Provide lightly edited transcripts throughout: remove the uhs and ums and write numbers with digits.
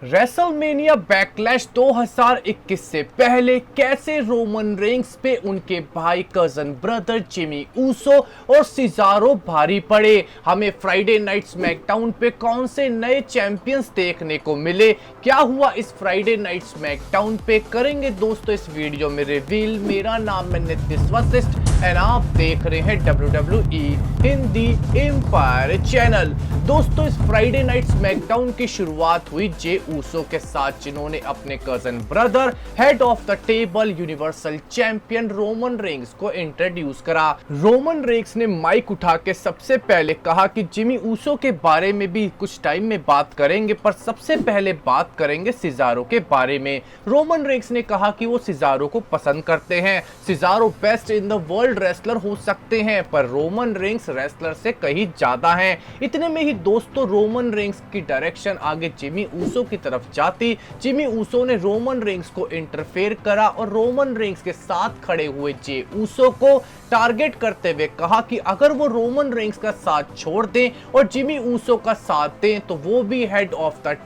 WrestleMania backlash 2021 से पहले कैसे रोमन रेंस पे उनके भाई कजन ब्रदर जिमी ऊसो और सिजारो भारी पड़े। हमें फ्राइडे नाइट स्मैकडाउन पे कौन से नए चैंपियंस देखने को मिले, क्या हुआ इस फ्राइडे नाइट स्मैकडाउन पे, करेंगे दोस्तों इस वीडियो में रिवील। मेरा नाम है नितिश वशिष्ठ एंड आप देख रहे हैं WWE हिंदी एम्पायर चैनल। दोस्तों इस फ्राइडे नाइट स्मैकडाउन की शुरुआत हुई जे ऊसो के साथ, जिन्होंने अपने cousin brother head of the table universal champion Roman Reigns को इंट्रोड्यूस करा। रोमन रेंस ने माइक उठा के सबसे पहले कहा कि जिमी ऊसो के बारे में भी कुछ टाइम में बात करेंगे, पर सबसे पहले बात करेंगे सिजारो के बारे में। रोमन रेंस ने कहा कि वो सिजारो को पसंद करते हैं, Cesaro best in the world wrestler हो सकते हैं, पर रोमन रेंस रेसलर से कहीं ज्यादा हैं। इतने में ही दोस्तों रोमन रेंस की डायरेक्शन आगे जिमी ऊसो की तरफ जाती। जिमी ऊसो ने रोमन रेंस को इंटरफेयर करा और रोमन रेंस के साथ खड़े हुए जे ऊसो को टारगेट करते हुए कहा कि अगर वो रोमन रेंस का साथ छोड़ दें और जिमी ऊसो का साथ दें तो वो भी head of the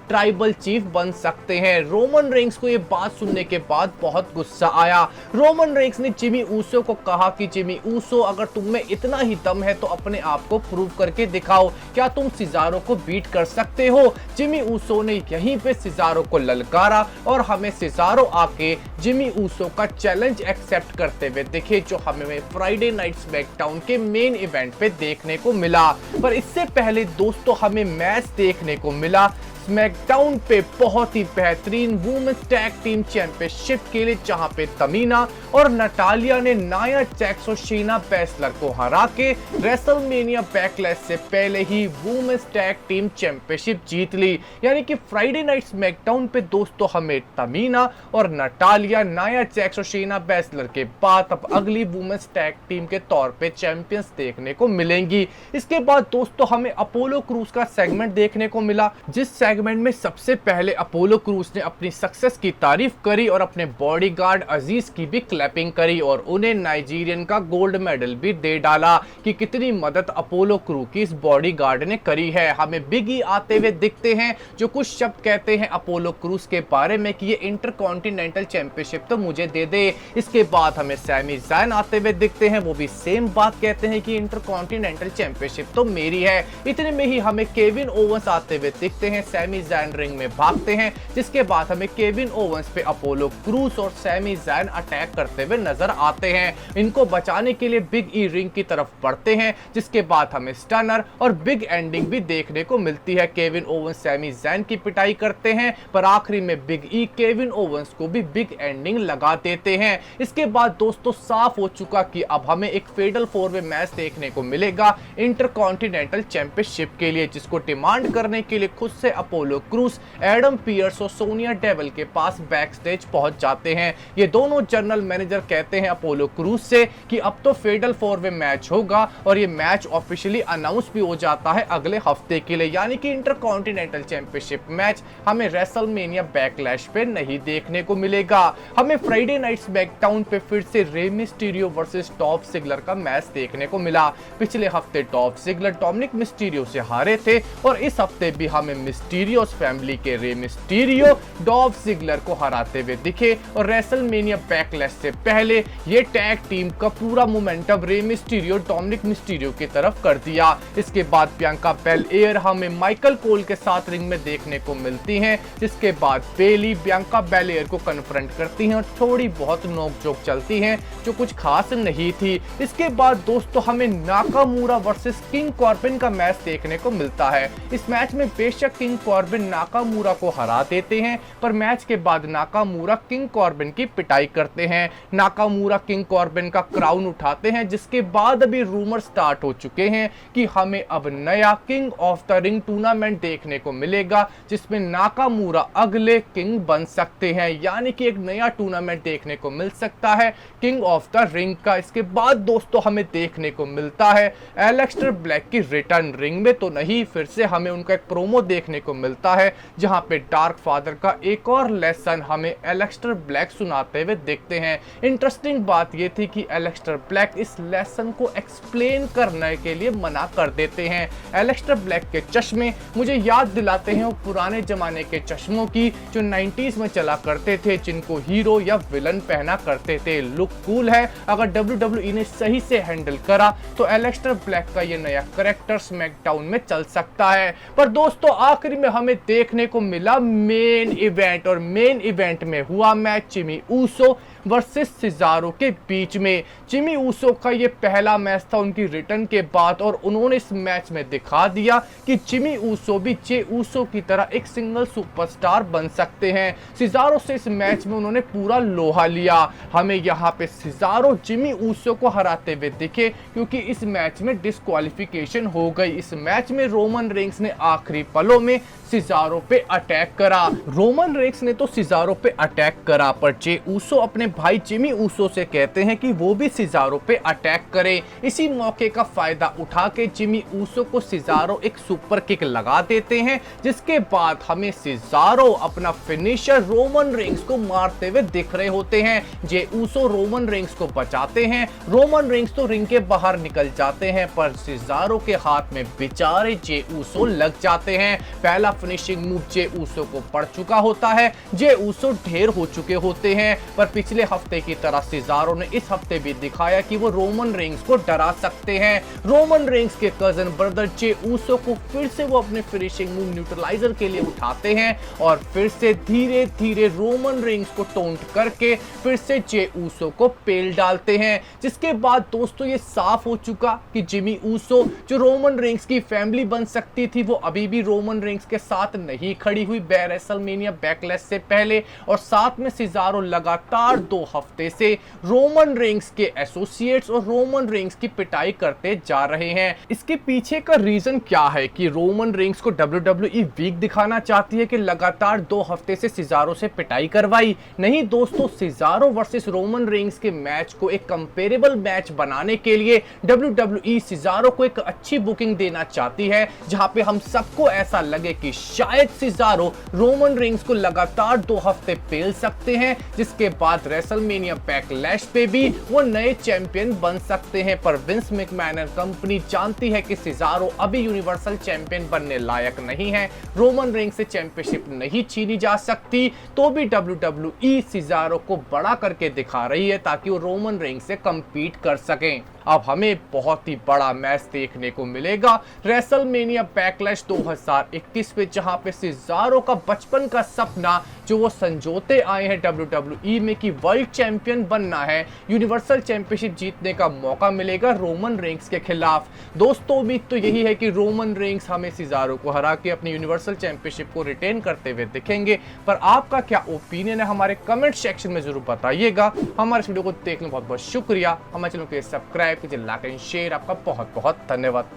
tribal chief बन सकते हैं। रोमन रेंस को ये बात सुनने के बाद बहुत गुस्सा आया। रोमन रेंस ने जिमी ऊसो को कहा कि जिमी ऊसो, अगर तुम में इतना ही दम है तो अपने आप को प्रूव करके दिखाओ, क्या तुम सिजारो को बीट कर सकते हो। जिमी ऊसो ने यहीं पे सिजारो को ललकारा और हमें सिजारो आके जिमी ऊसो का चैलेंज एक्सेप्ट करते हुए दिखे, जो हमें फ्राइडे नाइट स्मैकडाउन के मेन इवेंट पे देखने को मिला। पर इससे पहले दोस्तों हमें मैच देखने को मिला स्मैकडाउन पे बहुत ही बेहतरीन वुमेन्स टैग टीम चैंपियनशिप के लिए, जहां पे तमीना और नटालिया ने नाया जैक्स और शीना बेसलर को हरा के रेसलमेनिया बैकलैश से पहले ही वुमेन्स टैग टीम चैंपियनशिप जीत ली। यानी कि फ्राइडे नाइट स्मैकडाउन पे दोस्तों हमें तमीना और नटालिया, नाया जैक्स और शीना बेसलर के बाद अब अगली वुमेन्स टैग टीम के तौर पे चैंपियंस देखने को मिलेंगी। इसके बाद दोस्तों हमें अपोलो क्रूज का सेगमेंट देखने को मिला, जिस सेगमेंट में सबसे पहले अपोलो क्रूज ने अपनी सक्सेस की तारीफ करी और अपने बॉडीगार्ड अजीज की भी क्लैपिंग करी और उन्हें नाइजीरियन का गोल्ड मेडल भी दे डाला कि कितनी मदद अपोलो क्रू की इस बॉडीगार्ड ने करी है। हमें बिग ई आते हुए दिखते हैं, जो कुछ शब्द कहते हैं अपोलो क्रूज के बारे में कि ये इंटरकॉन्टिनेंटल चैंपियनशिप तो मुझे दे दे। इसके बाद हमें सैमी ज़ैन आते हुए दिखते हैं, वो भी सेम बात कहते हैं कि इंटरकॉन्टिनेंटल चैंपियनशिप तो मेरी है। इतने में ही हमें केविन ओवंस आते हुए दिखते हैं, सैमी ज़ैन रिंग में भागते हैं, जिसके बाद हमें केविन ओवंस पे अपोलो क्रूज और सैमी ज़ैन अटैक करते हुए नजर आते हैं। इनको बचाने के लिए बिग ई रिंग की तरफ बढ़ते हैं, जिसके बाद हमें स्टनर और बिग एंडिंग भी देखने को मिलती है। केविन ओवंस सैमी ज़ैन की पिटाई करते हैं, पर आखिरी में बिग ई केविन ओवंस को भी बिग एंडिंग लगा देते हैं। इसके बाद दोस्तों साफ हो चुका कि अब हमें एक फेडल 4-वे मैच देखने को मिलेगा इंटरकॉन्टिनेंटल चैंपियनशिप के लिए, जिसको डिमांड करने के लिए खुद से अपोलो क्रूज, एडम पियर्स और सोनिया डेविल के पास बैक स्टेज पहुंच जाते हैं। ये दोनों जनरल मैनेजर कहते हैं अपोलो क्रूज से कि अब तो फेडल 4-वे मैच होगा और ये मैच ऑफिशियली अनाउंस भी हो जाता है अगले हफ्ते के लिए, यानी कि इंटरकॉन्टिनेंटल चैंपियनशिप मैच हमें रेसलमेनिया बैकलैश पे नहीं देखने को मिलेगा। हमें फ्राइडे नाइट स्मैकडाउन पे फिर से Rey Mysterio versus Dolph Ziggler का मैच देखने को मिला। पिछले हफ्ते डॉल्फ ज़िगलर डोमिनिक मिस्टीरियो से हारे थे और इस हफ्ते भी हमें मिस्टीरियोस फैमिली के रे मिस्टीरियो डॉल्फ ज़िगलर को हराते हुए दिखे और रेसलमेनिया बैकलैश से पहले ये टैग टीम का पूरा momentum Rey Mysterio Dominik Mysterio की तरफ कर दिया। इसके बाद बियांका बेलेयर हमें माइकल कोल के साथ रिंग में देखने को मिलती हैं, जिसके बाद बेली बियांका बेलेयर को कन्फ्रंट करती हैं और थोड़ी बहुत नोकझोंक चलती हैं, जो कुछ खास नहीं थी। इसके बाद दोस्तों हमें नाकामूरा वर्सेस किंग कॉर्बिन का मैच देखने को मिलता है। इस मैच में बेशक किंग कॉर्बिन नाकामूरा को हरा देते हैं, पर मैच के बाद नाकामूरा किंग कॉर्बिन की पिटाई करते हैं। नाकामूरा किंग कॉर्बिन का क्राउन उठाते हैं, जिसके बाद अभी रूमर स्टार्ट हो चुके हैं कि हमें अब नया king of the ring tournament देखने को मिलेगा, जिसमें नाकामूरा अगले किंग बन सकते हैं, यानी कि एक नया टूर्नामेंट देखने को मिल सकता है किंग ऑफ द रिंग का। इसके बाद दोस्तों हमें देखने को मिलता है एलेक्स्टर ब्लैक की रिटर्न, रिंग में तो नहीं, फिर से हमें उनका एक प्रोमो देखने को मिलता है, जहां पे डार्क फादर का एक और लेसन हमें एलेक्स्टर ब्लैक सुनाते हुए देखते हैं। इंटरेस्टिंग बात यह थी कि एलेक्स्टर ब्लैक इस लेसन को एक्सप्लेन करने के लिए मना कर देते हैं। एलेक्स्टर ब्लैक के चश्मे मुझे याद दिलाते हैं वो पुराने जमाने के चश्मों की जो 90s में चला करते थे, जिनको हीरो या विलन पहना करते थे। लुक कूल है। अगर WWE ने सही से हैंडल करा तो एलेक्स्टर ब्लैक का ये नया कैरेक्टर स्मैकडाउन में चल सकता है। पर दोस्तों आखिरी में हमें देखने को मिला मेन इवेंट, और मेन इवेंट में हुआ match Jimmy Uso versus Cesaro के बीच में। जिमी ऊसो का ये पहला मैच था उनकी रिटर्न के बाद, और उन्होंने इस मैच में दिखा दिया कि जिमी ऊसो भी जे ऊसो की तरह एक सिंगल सुपरस्टार बन सकते हैं। सिजारो से इस मैच में उन्होंने पूरा लोहा लिया। हमें यहाँ पे सिजारो जिमी ऊसो को हराते हुए दिखे, क्योंकि इस मैच में डिस्क्वालिफिकेशन हो गई। इस मैच में रोमन रेंस ने आखिरी पलों में सिजारो पे अटैक करा। रोमन रेंस ने तो सिजारो पे अटैक करा, पर जे ऊसो अपने भाई जिमी ऊसो से कहते हैं कि वो भी सिजारो पे अटैक करे। इसी मौके का फायदा उठा के जिमी ऊसो को सिजारो एक सुपर किक लगा देते हैं, जिसके बाद हमें सिजारो अपना फिनिशर रोमन रेंस को मारते हुए दिख रहे होते हैं। जे ऊसो रोमन रेंस को बचाते हैं। रोमन रेंस तो रिंग के बाहर निकल जाते हैं, पर सिजारो के हाथ में बेचारे जे ऊसो लग जाते हैं। पहला फिनिशिंग मूव जे ऊसो को पड़ चुका होता है। जे ऊसो ढेर हो चुके होते हैं, पर पिछले हफ्ते की तरह सिजारो ने इस हफ्ते भी दिखाया कि वो रोमन रेंस को डरा सकते हैं। रोमन रेंस के कजन ब्रदर जे ऊसो को फिर से वो अपने फिनिशिंग मूव न्यूट्रलाइजर के लिए उठाते हैं, और फिर से धीरे धीरे रोमन रेंस को टोंट करके फिर से जे ऊसो को पेल डालते हैं। जिसके बाद दोस्तों ये साफ हो चुका कि जिमी ऊसो जो रोमन रेंस की फैमिली बन सकती थी, वो अभी भी रोमन रेंस के साथ नहीं खड़ी हुई रेसलमेनिया बैकलैश से पहले। और साथ में सिजारो लगातार 2 हफ्ते से रोमन रेंस के एसोसिएट्स और रोमन रेंस की पिटाई करते जा रहे हैं। इसके पीछे का रीजन क्या है कि रोमन रेंस को WWE वीक दिखाना चाहती है कि लगातार 2 हफ्ते से सिजारो से पिटाई करवाई? नहीं दोस्तों, सिजारो वर्सेस रोमन रेंस के मैच को एक कंपेरेबल मैच बनाने के लिए WWE सिजारो को एक अच्छी बुकिंग देना चाहती है, जहां पे हम सबको ऐसा लगे कि शायद सिजारो रोमन रेंस को लगातार 2 हफ्ते पेल सकते हैं, जिसके बाद रेसलमेनिया बैकलैश पे भी वो नए चैंपियन बन सकते हैं। पर विंस मैकमैन एंड कंपनी जानती है कि सिजारो अभी यूनिवर्सल चैंपियन बनने लायक नहीं है। रोमन रेंस से चैंपियनशिप नहीं छीनी जा सकती, तो भी WWE सिजारो को बड़ा करके दिखा रही है ताकि वो रोमन रेंस से कंपीट कर सकें। अब हमें बहुत ही बड़ा मैच देखने को मिलेगा रेसलमेनिया बैकलैश 2021 पे, जहां पे सिजारो का बचपन का सपना जो वो संजोते आए हैं WWE में कि वर्ल्ड चैंपियन बनना है, यूनिवर्सल चैंपियनशिप जीतने का मौका मिलेगा रोमन रेंस के खिलाफ। दोस्तों उम्मीद तो यही है कि रोमन रेंस हमें सिजारो को हरा के अपनी यूनिवर्सल चैंपियनशिप को रिटेन करते हुए दिखेंगे। पर आपका क्या ओपिनियन है हमारे कमेंट सेक्शन में जरूर बताइएगा। हमारे इस वीडियो को देखने बहुत बहुत शुक्रिया। हमारे चैनल को सब्सक्राइब कीजिए, लाइक एंड शेयर। आपका बहुत बहुत धन्यवाद।